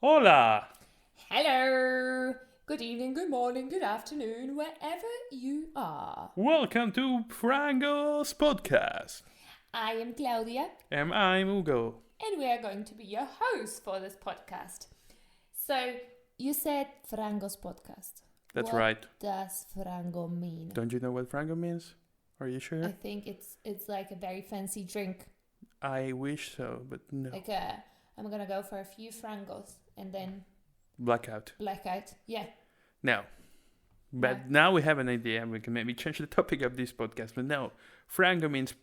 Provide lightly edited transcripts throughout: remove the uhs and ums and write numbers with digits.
Hola! Hello! Good evening, good morning, good afternoon, wherever you are. Welcome to Frango's podcast. I am Claudia, And I'm Hugo. and we are going to be your hosts for this podcast. So, you said Frango's podcast. That's what right. does Frango mean? Don't you know what Frango means? Are you sure? I think it's like a very fancy drink. I wish so, but no. I'm gonna go for a few Frangos and then Blackout. blackout. Yeah. No. But now we have an idea. We can maybe change the topic of this podcast. But no, Frango means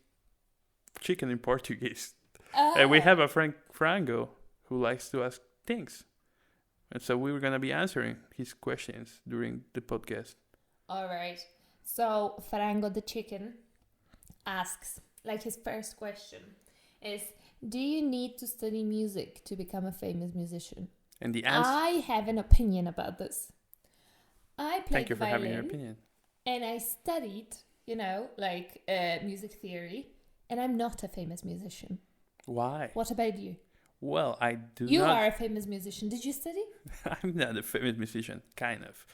chicken in Portuguese. And we have a Frango who likes to ask things. And so we were going to be answering his questions during the podcast. All right. So Frango the chicken asks, like his first question is, do you need to study music to become a famous musician? And the answer... I have an opinion about this. I played Thank you for violin, having your opinion. and I studied, music theory, and I'm not a famous musician. Why? What about you? Well, I do You not... are a famous musician. Did you study? I'm not a famous musician, kind of.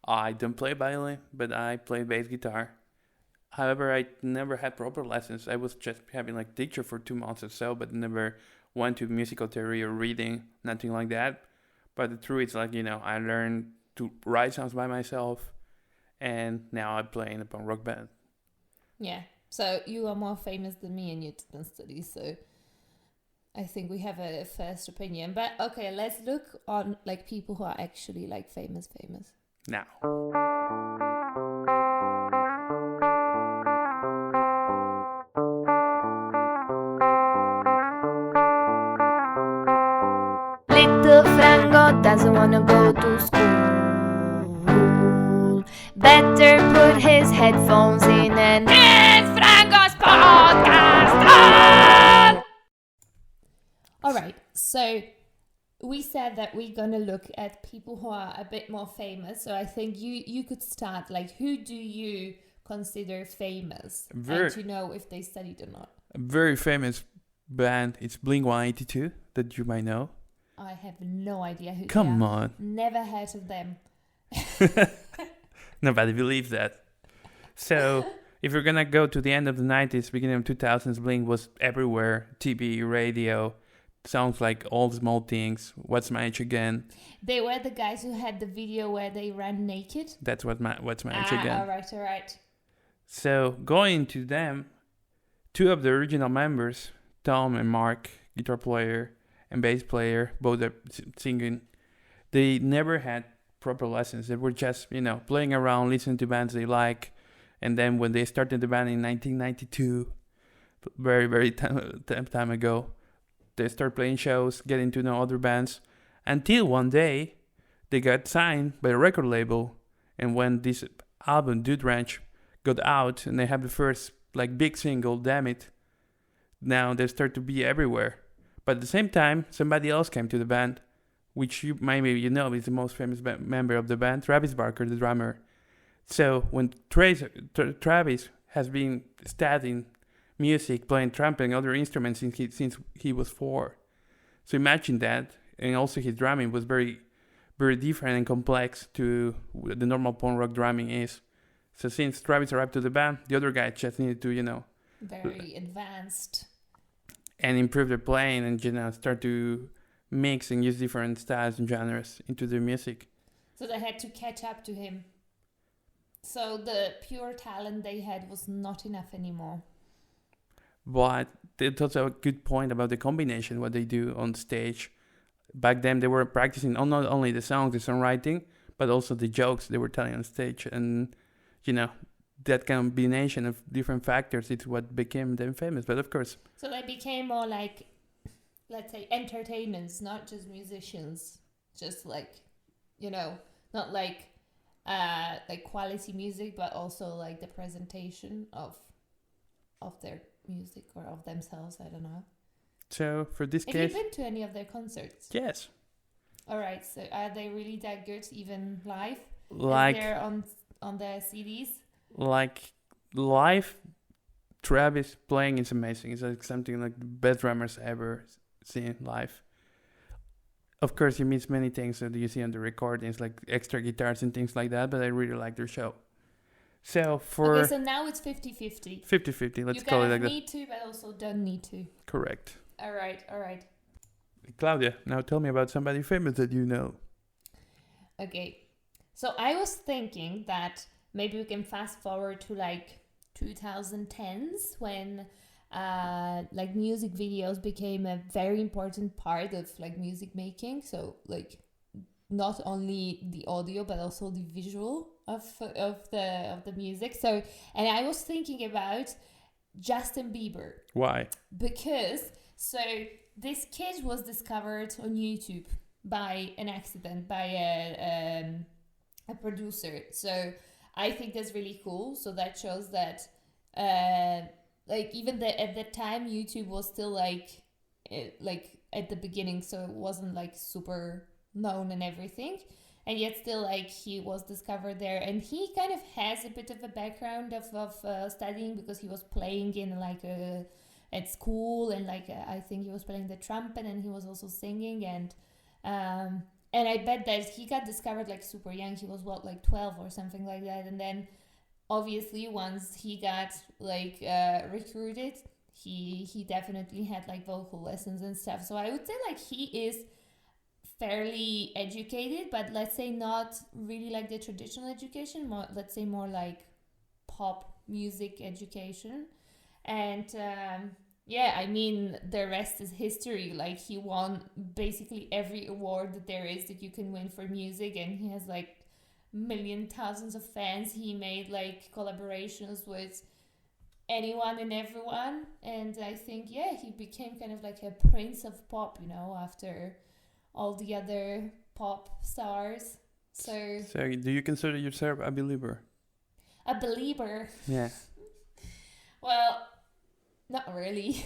I don't play violin, but I play bass guitar. However, I never had proper lessons. I was just having like teacher for 2 months or so, but never went to musical theory or reading, nothing like that. But the truth is like, I learned to write songs by myself, and now I play in a punk rock band. Yeah. So you are more famous than me and you didn't study, so I think we have a first opinion. But okay, let's look on like people who are actually like famous. Now. Little Frango doesn't wanna go to school. Better put his headphones in and it's Frango's podcast on! Alright, so we said that we're gonna look at people who are a bit more famous. So I think you could start, like, who do you consider famous? And to know if they studied or not. A very famous band, it's Blink-182, that you might know. I have no idea who Come they are. on. Never heard of them. Nobody believes that. So, if you're gonna go to the end of the 90s, beginning of 2000s, Blink was everywhere. TV, radio, songs like All the Small Things, What's My Age Again. They were the guys who had the video where they ran naked. That's What's My Age Again. All right. So, going to them, two of the original members, Tom and Mark, guitar player and bass player, both are singing, they never had proper lessons. They were just, playing around, listening to bands they like. And then when they started the band in 1992, very, very time ago, they started playing shows, getting to know other bands, until one day they got signed by a record label. And when this album, Dude Ranch, got out and they have the first big single, Damn It, now they start to be everywhere. But at the same time, somebody else came to the band, which is the most famous member of the band, Travis Barker, the drummer. So when Travis has been studying music, playing trumpet and other instruments since he was 4. So imagine that. And also his drumming was very, very different and complex to the normal punk rock drumming is. So since Travis arrived to the band, the other guy just needed to, very advanced. And improve their playing and, start to mix and use different styles and genres into their music. So they had to catch up to him. So the pure talent they had was not enough anymore. But that's also a good point about the combination, what they do on stage. Back then, they were practicing not only the songs, the songwriting, but also the jokes they were telling on stage. And, that combination of different factors is what became them famous. But of course... So they became more like, let's say, entertainers, not just musicians. Just not like quality music, but also like the presentation of their music or of themselves. I don't know. So for this case, have you been to any of their concerts? Yes. All right. So are they really that good, even live? Like they're on their CDs. Like live, Travis playing is amazing. It's like something like the best drummers ever seen live. Of course, he means many things that you see on the recordings, like extra guitars and things like that, but I really like their show. So for Okay, so now it's 50-50. 50-50, let's You call it kind like of that. need to, but also don't need to. Correct. All right. Claudia, now tell me about somebody famous that you know. Okay, so I was thinking that maybe we can fast forward to like 2010s when like music videos became a very important part of like music making. So like not only the audio but also the visual of the music. So and I was thinking about Justin Bieber. Why? Because so this kid was discovered on YouTube by an accident by a producer. So I think that's really cool. So that shows that like even at that time YouTube was still like at the beginning, so it wasn't like super known and everything. And yet still like he was discovered there, and he kind of has a bit of a background of studying because he was playing in like at school, and like I think he was playing the trumpet and he was also singing, and I bet that he got discovered like super young. He was what, like 12 or something like that. And then obviously once he got like recruited, he definitely had like vocal lessons and stuff. So I would say like he is fairly educated, but let's say not really like the traditional education, more, let's say more like pop music education. And yeah, I mean, the rest is history. Like he won basically every award that there is that you can win for music, and he has like thousands of fans. He made like collaborations with anyone and everyone, and I think yeah, he became kind of like a prince of pop, after all the other pop stars. So do you consider yourself a believer? a believer? Yeah. Well, not really.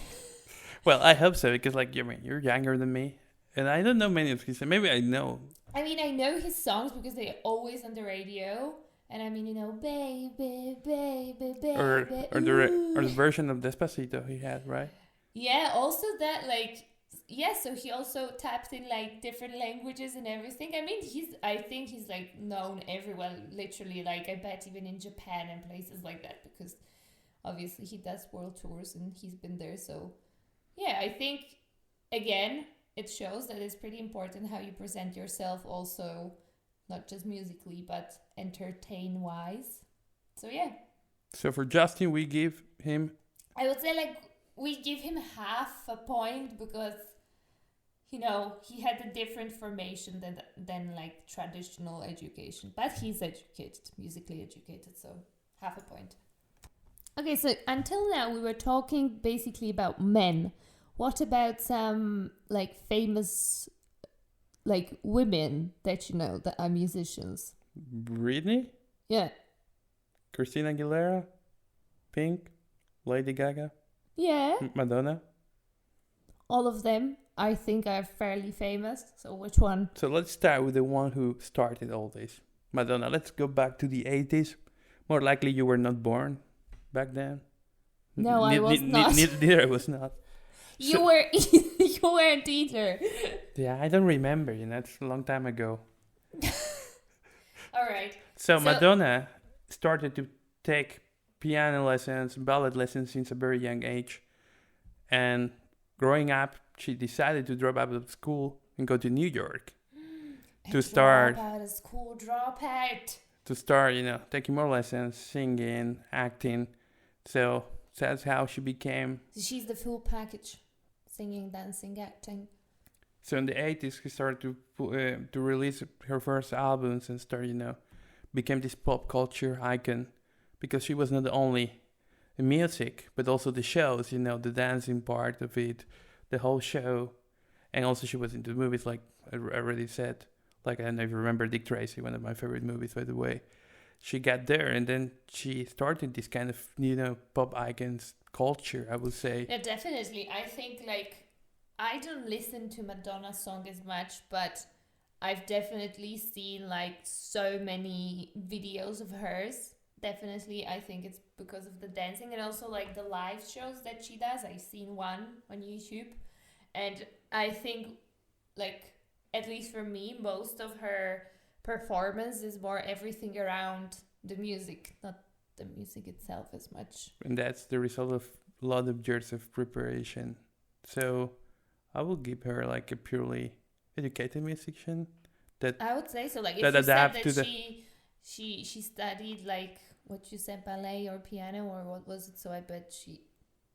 Well, I hope so, because like you're younger than me, and I don't know many of his. Maybe I know. I mean, I know his songs because they're always on the radio. And I mean, baby, baby, baby. Or the version of Despacito he had, right? Yeah, also that like yeah, so he also tapped in like different languages and everything. I mean, I think he's like known everywhere, literally, like I bet even in Japan and places like that, because obviously he does world tours and he's been there. So yeah, I think again it shows that it's pretty important how you present yourself, also not just musically but entertain wise. So yeah. So for Justin, we give him. I would say like we give him half a point because he had a different formation than like traditional education, but he's educated, musically educated, so half a point. Okay, so until now we were talking basically about men. What about some like famous like women that that are musicians? Britney? Yeah. Christina Aguilera? Pink? Lady Gaga? Yeah. Madonna? All of them, I think, are fairly famous. So which one? So let's start with the one who started all this. Madonna. Let's go back to the 80s. More likely you were not born back then. No, I was not. Neither I was not. You were you weren't either. Yeah, I don't remember. It's a long time ago. All right. So Madonna started to take piano lessons, ballet lessons since a very young age. And growing up, she decided to drop out of school and go to New York Drop out of school, drop out. To start, taking more lessons, singing, acting. So that's how she became. She's the full package: singing, dancing, acting. So in the 80s, she started to release her first albums and became this pop culture icon, because she was not only the music, but also the shows, the dancing part of it, the whole show. And also she was into movies, like I already said. Like, I don't know if you remember Dick Tracy, one of my favorite movies, by the way. She got there, and then she started this kind of, pop icons culture, I would say. Yeah, definitely. I think, like, I don't listen to Madonna song as much, but I've definitely seen, like, so many videos of hers. Definitely, I think it's because of the dancing and also, like, the live shows that she does. I've seen one on YouTube, and I think, like, at least for me, most of her performance is more everything around the music, not the music itself as much. And that's the result of a lot of years of preparation. So I will give her like a purely educated musician that I would say so. Like that if you said adapt to that the she studied like what you said, ballet or piano or what was it? So I bet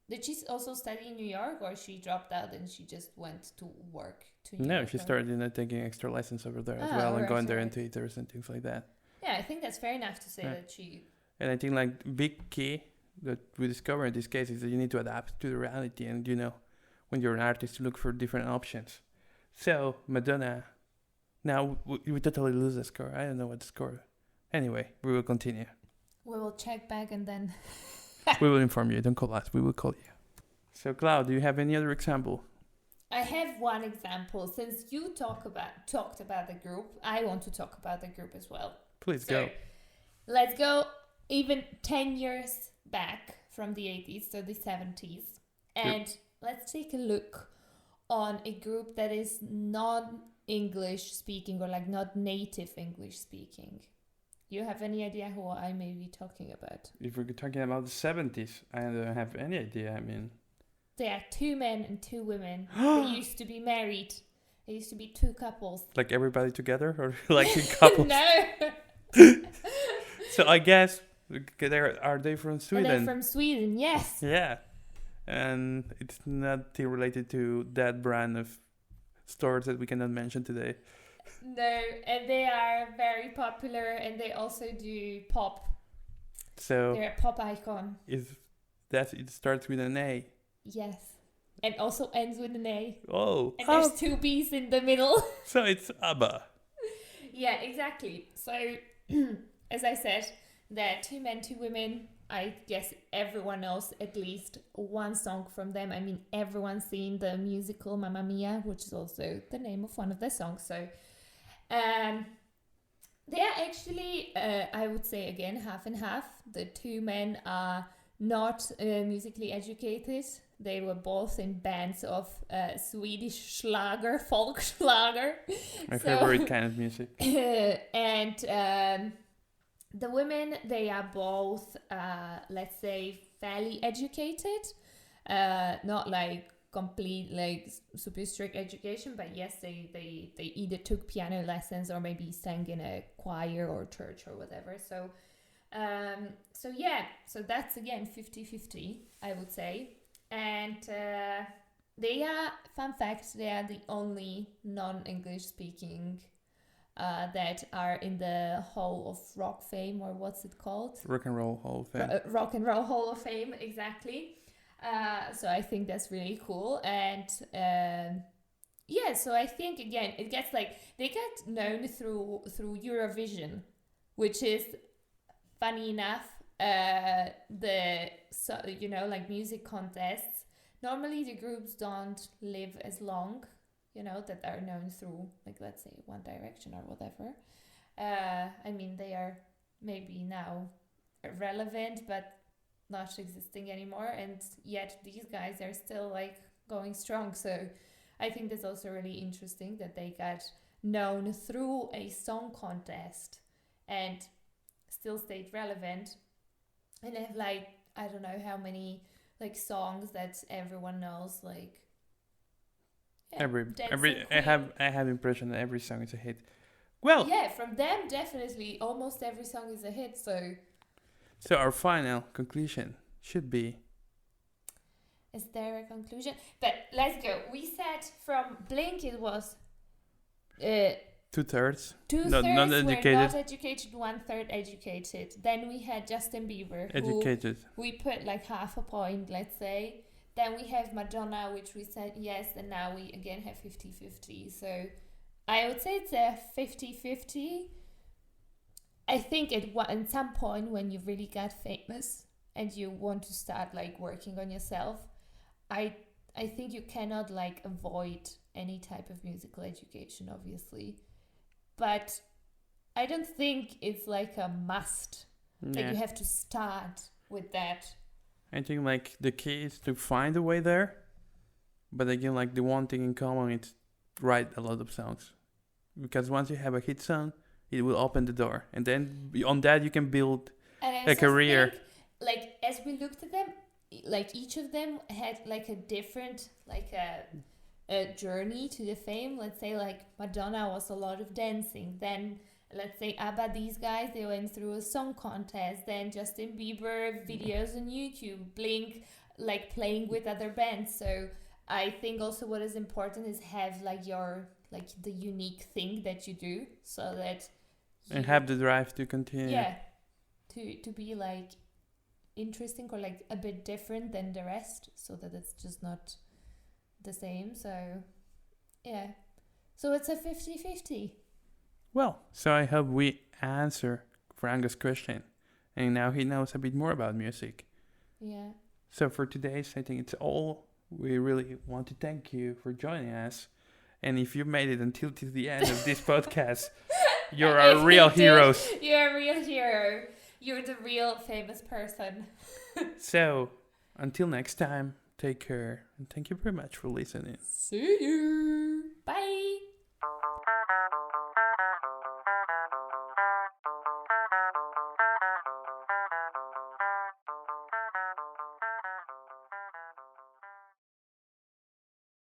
did she also study in New York, or she dropped out and she just went to work to New no, York? she or- started taking extra lessons over there as Ah, well, and alright, going there alright. in theaters and things like that. Yeah, I think that's fair enough to say Yeah. that she. And I think like big key that we discover in this case is that you need to adapt to the reality, and when you're an artist, you look for different options. So Madonna, now we totally lose the score. I don't know what the score. Anyway, we will continue. We will check back and then. We will inform you. Don't call us. We will call you. So Cloud, do you have any other example? I have one example. Since you talked about the group, I want to talk about the group as well. Please So, go. let's go even 10 years back from the 80s, so the 70s. And let's take a look on a group that is non-English speaking or like not native English speaking. You have any idea who I may be talking about? If we're talking about the 70s, I don't have any idea. I mean, They are 2 men and 2 women. They used to be married. They used to be 2 couples. like everybody together or like a couple? No. So I guess are they from And Sweden? they're from Sweden, yes. Yeah. And it's not related to that brand of stores that we cannot mention today. No, and they are very popular, and they also do pop. So They're a pop icon. it starts with an A. Yes. And also ends with an A. Oh. And there's 2 B's in the middle. So it's ABBA. Yeah, exactly. So, as I said, there are 2 men, 2 women. I guess everyone knows at least one song from them. I mean, everyone's seen the musical Mamma Mia, which is also the name of one of their songs. So, they are actually, I would say again, half and half. The 2 men are not musically educated. They were both in bands of Swedish Schlager, folk Schlager. My favorite kind of music. And the women, they are both, let's say, fairly educated. Not like complete, like super strict education, but yes, they either took piano lessons or maybe sang in a choir or church or whatever. So that's again 50-50, I would say. And they are, fun fact, they are the only non-English speaking that are in the Hall of Rock Fame, or what's it called? Rock and Roll Hall of Fame. Rock and Roll Hall of Fame, exactly. So I think that's really cool. And so I think again it gets like they get known through Eurovision, which is funny enough. Like music contests, normally the groups don't live as long, that are known through, like, let's say One Direction or whatever. I mean, they are maybe now relevant but not existing anymore, and yet these guys are still like going strong. So I think that's also really interesting that they got known through a song contest and still stayed relevant, and have like, I don't know how many like songs that everyone knows, like I have impression that every song is a hit. Well, yeah, from them definitely almost every song is a hit. So our final conclusion should be, is there a conclusion? But let's go. We said from Blink it was 2/3. 2/3 not were educated. not educated, 1/3 educated. Then we had Justin Bieber, who Educated. we put like half a point, let's say. Then we have Madonna, which we said yes, and now we again have 50-50. So I would say it's a 50-50. I think at some point when you really get famous and you want to start like working on yourself, I think you cannot like avoid any type of musical education, obviously. But I don't think it's like a must. Like you have to start with that. I think like the key is to find a way there. But again, like the one thing in common is write a lot of songs. because once you have a hit song, it will open the door, and then on that you can build And I a also career. think, like, as we looked at them, like, each of them had, like, a different, like, a journey to the fame. Let's say, like, Madonna was a lot of dancing. Then, let's say, ABBA, these guys, they went through a song contest. Then Justin Bieber, videos on YouTube. Blink, like, playing with other bands. So I think also what is important is have, like, your, like, the unique thing that you do, so that And have the drive to continue. yeah, to be, like, interesting or, like, a bit different than the rest, so that it's just not the same. So yeah, so it's a 50-50. Well, so I hope we answer Frango's question, and now he knows a bit more about music. Yeah. So for today's, I think it's all. We really want to thank you for joining us, and if you made it until to the end of this podcast, you're If our real you did, heroes. You're a real hero. You're the real famous person. So until next time, take care, and thank you very much for listening. See you. Bye.